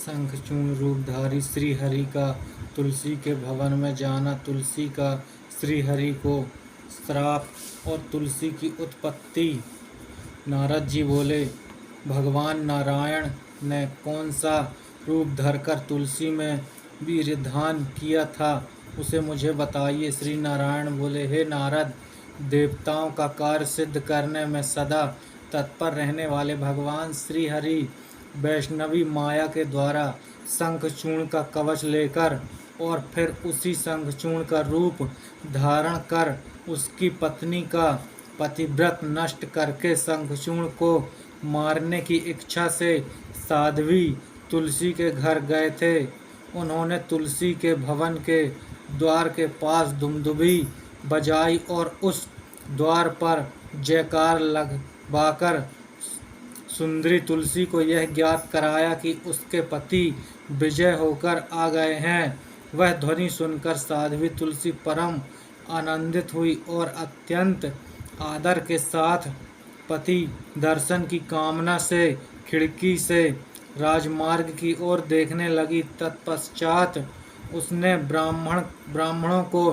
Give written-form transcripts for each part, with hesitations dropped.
शंखचूर्ण रूपधारी श्री हरि का तुलसी के भवन में जाना। तुलसी का श्री हरि को श्राप और तुलसी की उत्पत्ति। नारद जी बोले, भगवान नारायण ने कौन सा रूप धरकर तुलसी में वीर्यधान किया था, उसे मुझे बताइए। श्री नारायण बोले, हे नारद, देवताओं का कार्य सिद्ध करने में सदा तत्पर रहने वाले भगवान श्री हरि वैष्णवी माया के द्वारा शंखचूर्ण का कवच लेकर और फिर उसी शंखचूर्ण का रूप धारण कर उसकी पत्नी का पतिव्रत नष्ट करके शंखचूर्ण को मारने की इच्छा से साध्वी तुलसी के घर गए थे। उन्होंने तुलसी के भवन के द्वार के पास दुमदुभी बजाई और उस द्वार पर जयकार लगवाकर सुंदरी तुलसी को यह ज्ञात कराया कि उसके पति विजय होकर आ गए हैं। वह ध्वनि सुनकर साध्वी तुलसी परम आनंदित हुई और अत्यंत आदर के साथ पति दर्शन की कामना से खिड़की से राजमार्ग की ओर देखने लगी। तत्पश्चात उसने ब्राह्मणों को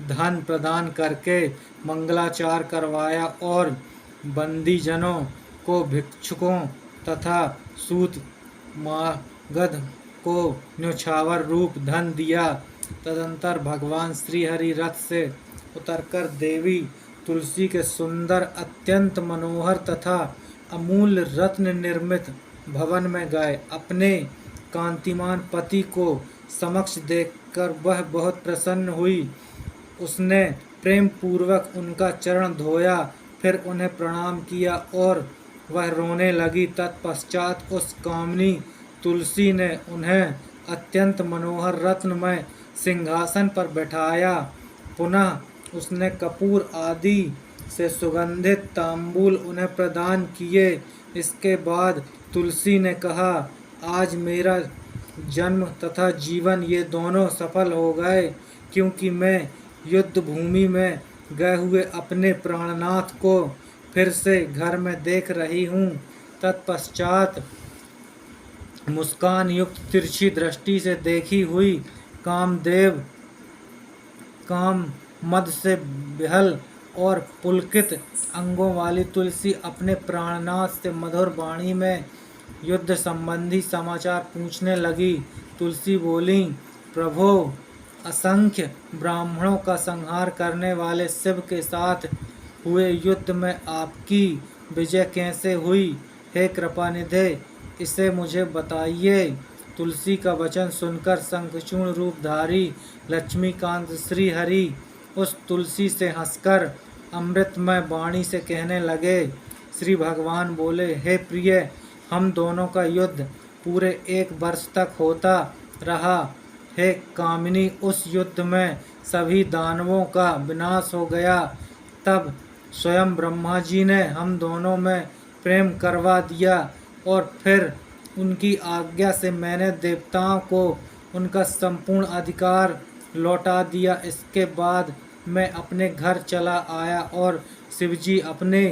धन प्रदान करके मंगलाचार करवाया और बंदीजनों को भिक्षुकों तथा सूत मागध को न्योछावर रूप धन दिया। तदंतर भगवान श्री हरि रथ से उतरकर देवी तुलसी के सुंदर अत्यंत मनोहर तथा अमूल्य रत्न निर्मित भवन में गए। अपने कांतिमान पति को समक्ष देखकर वह बहुत प्रसन्न हुई। उसने प्रेम पूर्वक उनका चरण धोया, फिर उन्हें प्रणाम किया और वह रोने लगी। तत्पश्चात उस कामिनी तुलसी ने उन्हें अत्यंत मनोहर रत्नमय सिंहासन पर बैठाया। पुनः उसने कपूर आदि से सुगंधित तांबूल उन्हें प्रदान किए। इसके बाद तुलसी ने कहा, आज मेरा जन्म तथा जीवन ये दोनों सफल हो गए, क्योंकि मैं युद्ध भूमि में गए हुए अपने प्राणनाथ को फिर से घर में देख रही हूँ। तत्पश्चात मुस्कान युक्त तिरछी दृष्टि से देखी हुई कामदेव काम मद से विहल और पुलकित अंगों वाली तुलसी अपने प्राणनाथ से मधुर वाणी में युद्ध संबंधी समाचार पूछने लगी। तुलसी बोली, प्रभो, असंख्य ब्राह्मणों का संहार करने वाले शिव के साथ हुए युद्ध में आपकी विजय कैसे हुई? हे कृपानिधे, इसे मुझे बताइए। तुलसी का वचन सुनकर शंखचूर्ण रूपधारी लक्ष्मीकांत श्री हरि उस तुलसी से हंसकर अमृतमय वाणी से कहने लगे। श्री भगवान बोले, हे प्रिय, हम दोनों का युद्ध पूरे 1 वर्ष तक होता रहा। हे कामिनी, उस युद्ध में सभी दानवों का विनाश हो गया। तब स्वयं ब्रह्मा जी ने हम दोनों में प्रेम करवा दिया और फिर उनकी आज्ञा से मैंने देवताओं को उनका संपूर्ण अधिकार लौटा दिया। इसके बाद मैं अपने घर चला आया और शिवजी अपने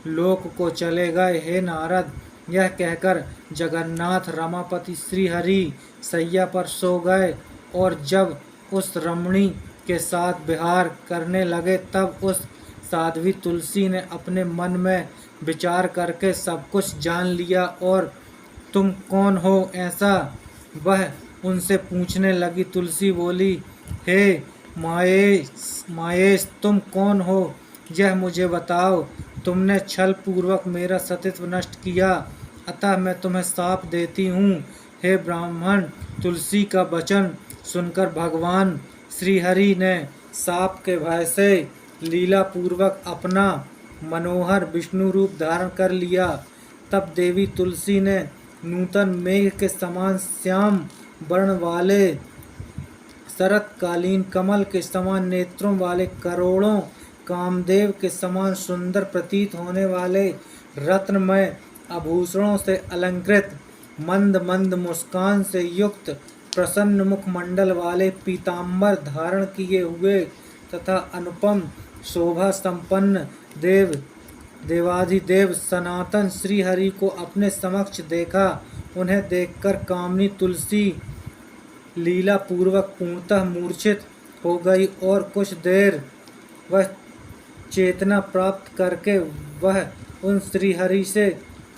लोक को चले गए। हे नारद, यह कहकर जगन्नाथ रमापति श्री हरि सैया पर सो गए और जब उस रमणी के साथ विहार करने लगे तब उस साध्वी तुलसी ने अपने मन में विचार करके सब कुछ जान लिया और तुम कौन हो ऐसा वह उनसे पूछने लगी। तुलसी बोली, हे माहेश, तुम कौन हो यह मुझे बताओ। तुमने छल पूर्वक मेरा सतीत्व नष्ट किया, अतः मैं तुम्हें शाप देती हूँ। हे ब्राह्मण, तुलसी का वचन सुनकर भगवान श्रीहरि ने शाप के भय से लीला पूर्वक अपना मनोहर विष्णु रूप धारण कर लिया। तब देवी तुलसी ने नूतन मेघ के समान श्याम वर्ण वाले शरतकालीन कमल के समान नेत्रों वाले करोड़ों कामदेव के समान सुंदर प्रतीत होने वाले रत्नमय आभूषणों से अलंकृत मंद मंद मुस्कान से युक्त प्रसन्न मुखमंडल वाले पीताम्बर धारण किए हुए तथा अनुपम शोभा संपन्न देवाधिदेव सनातन श्री हरि को अपने समक्ष देखा। उन्हें देखकर कामिनी तुलसी लीला पूर्वक पूर्णतः मूर्छित हो गई और कुछ देर वह चेतना प्राप्त करके वह उन श्रीहरि से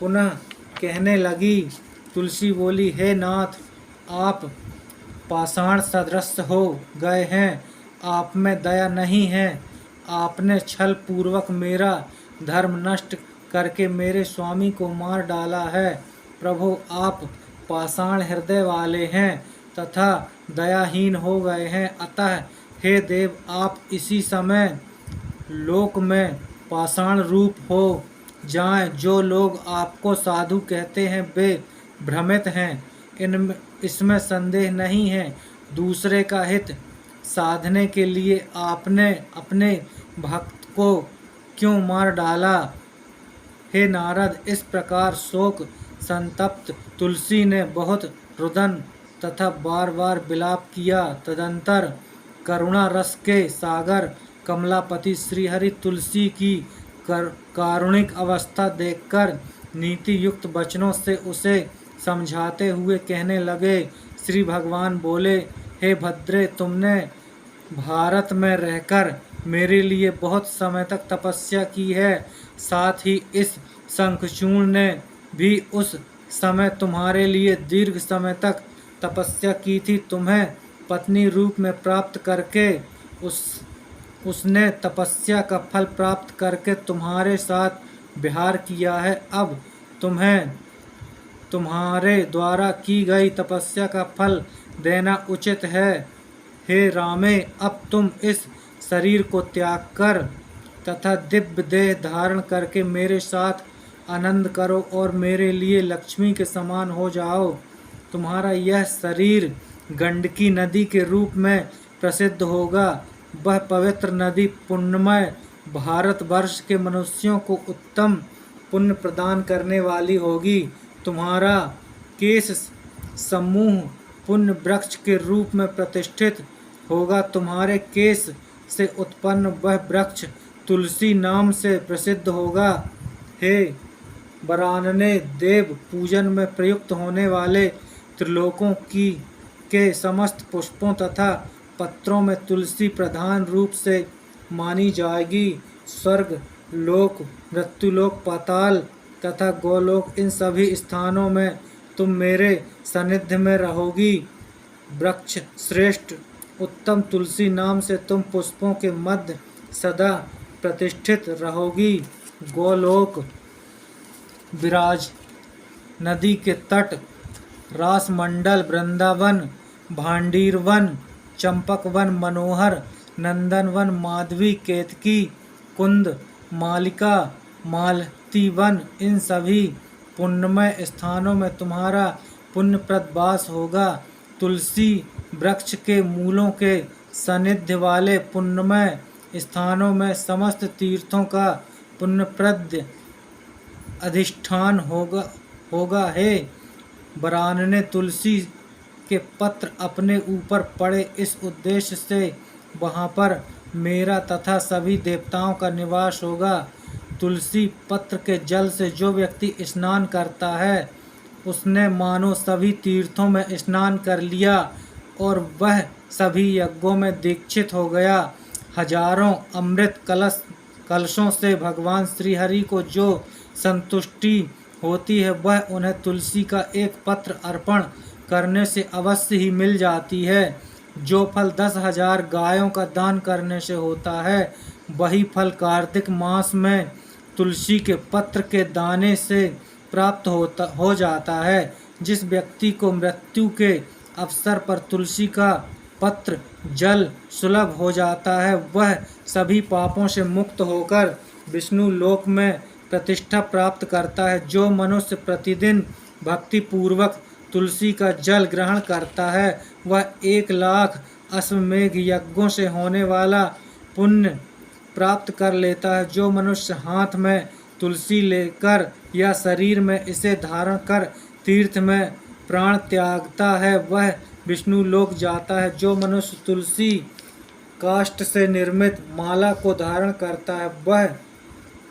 पुनः कहने लगी। तुलसी बोली, हे नाथ, आप पाषाण सदृश हो गए हैं, आप में दया नहीं है। आपने छल पूर्वक मेरा धर्म नष्ट करके मेरे स्वामी को मार डाला है। प्रभु, आप पाषाण हृदय वाले हैं तथा दयाहीन हो गए हैं। अतः हे देव, आप इसी समय लोक में पाषाण रूप हो जाएं। जो लोग आपको साधु कहते हैं वे भ्रमित हैं, इसमें संदेह नहीं है। दूसरे का हित साधने के लिए आपने अपने भक्त को क्यों मार डाला? हे नारद, इस प्रकार शोक संतप्त तुलसी ने बहुत रुदन तथा बार बार विलाप किया। तदंतर करुणा रस के सागर कमलापति श्रीहरि तुलसी की कारुणिक अवस्था देखकर नीति युक्त वचनों से उसे समझाते हुए कहने लगे। श्री भगवान बोले, हे भद्रे, तुमने भारत में रहकर मेरे लिए बहुत समय तक तपस्या की है। साथ ही इस शंखचूर्ण ने भी उस समय तुम्हारे लिए दीर्घ समय तक तपस्या की थी। तुम्हें पत्नी रूप में प्राप्त करके उसने तपस्या का फल प्राप्त करके तुम्हारे साथ विहार किया है। अब तुम्हें तुम्हारे द्वारा की गई तपस्या का फल देना उचित है। हे रामे, अब तुम इस शरीर को त्याग कर तथा दिव्य देह धारण करके मेरे साथ आनंद करो और मेरे लिए लक्ष्मी के समान हो जाओ। तुम्हारा यह शरीर गंडकी नदी के रूप में प्रसिद्ध होगा। वह पवित्र नदी पुण्यमय भारतवर्ष के मनुष्यों को उत्तम पुण्य प्रदान करने वाली होगी। तुम्हारा केश समूह पुण्य वृक्ष के रूप में प्रतिष्ठित होगा। तुम्हारे केश से उत्पन्न वह वृक्ष तुलसी नाम से प्रसिद्ध होगा। हे वरानने, देव पूजन में प्रयुक्त होने वाले त्रिलोकों के समस्त पुष्पों तथा पत्रों में तुलसी प्रधान रूप से मानी जाएगी। स्वर्ग लोक, मृत्युलोक, पाताल तथा गोलोक, इन सभी स्थानों में तुम मेरे सानिध्य में रहोगी। वृक्ष श्रेष्ठ उत्तम तुलसी नाम से तुम पुष्पों के मध्य सदा प्रतिष्ठित रहोगी। गोलोक, विराज नदी के तट, रासमंडल, वृंदावन, भांडीरवन, चंपकवन, मनोहर, नंदनवन, माधवी, केतकी, कुंद, मालिका, मालतीवन, इन सभी पुण्यमय स्थानों में तुम्हारा पुण्यप्रद वास होगा। तुलसी वृक्ष के मूलों के सानिध्य वाले पुण्यमय स्थानों में समस्त तीर्थों का पुण्यप्रद अधिष्ठान होगा। हे वरानने, तुलसी के पत्र अपने ऊपर पड़े, इस उद्देश्य से वहाँ पर मेरा तथा सभी देवताओं का निवास होगा। तुलसी पत्र के जल से जो व्यक्ति स्नान करता है उसने मानो सभी तीर्थों में स्नान कर लिया और वह सभी यज्ञों में दीक्षित हो गया। हजारों अमृत कलशों से भगवान श्रीहरि को जो संतुष्टि होती है वह उन्हें तुलसी का एक पत्र अर्पण करने से अवश्य ही मिल जाती है। जो फल 10,000 गायों का दान करने से होता है वही फल कार्तिक मास में तुलसी के पत्र के दाने से प्राप्त हो जाता है। जिस व्यक्ति को मृत्यु के अवसर पर तुलसी का पत्र जल सुलभ हो जाता है वह सभी पापों से मुक्त होकर विष्णु लोक में प्रतिष्ठा प्राप्त करता है। जो मनुष्य प्रतिदिन भक्ति पूर्वक तुलसी का जल ग्रहण करता है वह 1,00,000 अश्वमेघ यज्ञों से होने वाला पुण्य प्राप्त कर लेता है। जो मनुष्य हाथ में तुलसी लेकर या शरीर में इसे धारण कर तीर्थ में प्राण त्यागता है वह विष्णु लोक जाता है। जो मनुष्य तुलसी काष्ठ से निर्मित माला को धारण करता है वह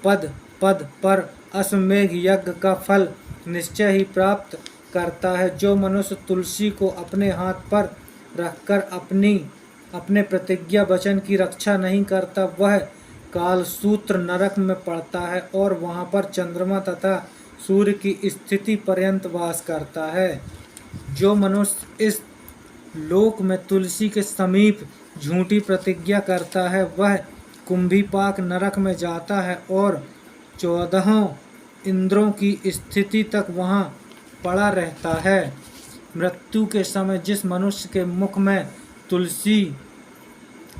पद पद पर अश्वमेघ यज्ञ का फल निश्चय ही प्राप्त करता है। जो मनुष्य तुलसी को अपने हाथ पर रखकर अपने प्रतिज्ञा वचन की रक्षा नहीं करता, वह कालसूत्र नरक में पड़ता है और वहाँ पर चंद्रमा तथा सूर्य की स्थिति पर्यंत वास करता है। जो मनुष्य इस लोक में तुलसी के समीप झूठी प्रतिज्ञा करता है, वह कुंभीपाक नरक में जाता है और 14 इंद्रों की स्थिति तक वहाँ पड़ा रहता है। मृत्यु के समय जिस मनुष्य के मुख में तुलसी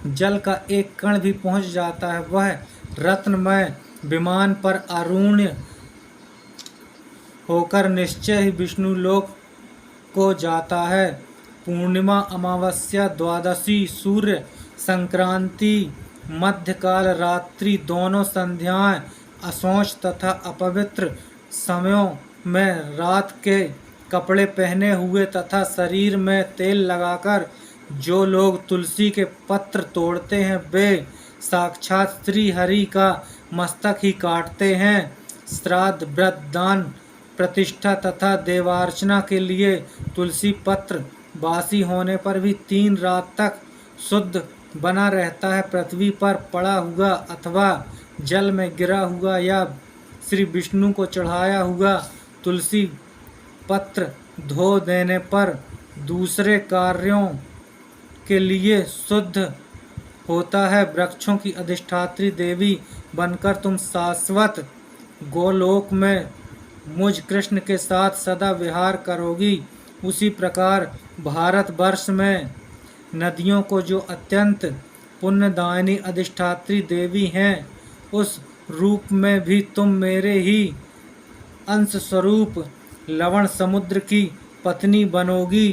जल का एक कण भी पहुँच जाता है, वह रत्नमय विमान पर आरूढ़ होकर निश्चय ही विष्णु लोक को जाता है। पूर्णिमा, अमावस्या, द्वादशी, सूर्य संक्रांति, मध्यकाल, रात्रि दोनों संध्याएं, अशौच तथा अपवित्र समयों में रात के कपड़े पहने हुए तथा शरीर में तेल लगाकर जो लोग तुलसी के पत्र तोड़ते हैं, वे साक्षात श्री हरि का मस्तक ही काटते हैं। श्राद्ध, व्रत, दान, प्रतिष्ठा तथा देवार्चना के लिए तुलसी पत्र बासी होने पर भी 3 रात तक शुद्ध बना रहता है। पृथ्वी पर पड़ा हुआ अथवा जल में गिरा हुआ या श्री विष्णु को चढ़ाया हुआ तुलसी पत्र धो देने पर दूसरे कार्यों के लिए शुद्ध होता है। वृक्षों की अधिष्ठात्री देवी बनकर तुम शाश्वत गोलोक में मुझ कृष्ण के साथ सदा विहार करोगी। उसी प्रकार भारतवर्ष में नदियों को जो अत्यंत पुण्यदायिनी अधिष्ठात्री देवी हैं, उस रूप में भी तुम मेरे ही अंश स्वरूप लवण समुद्र की पत्नी बनोगी।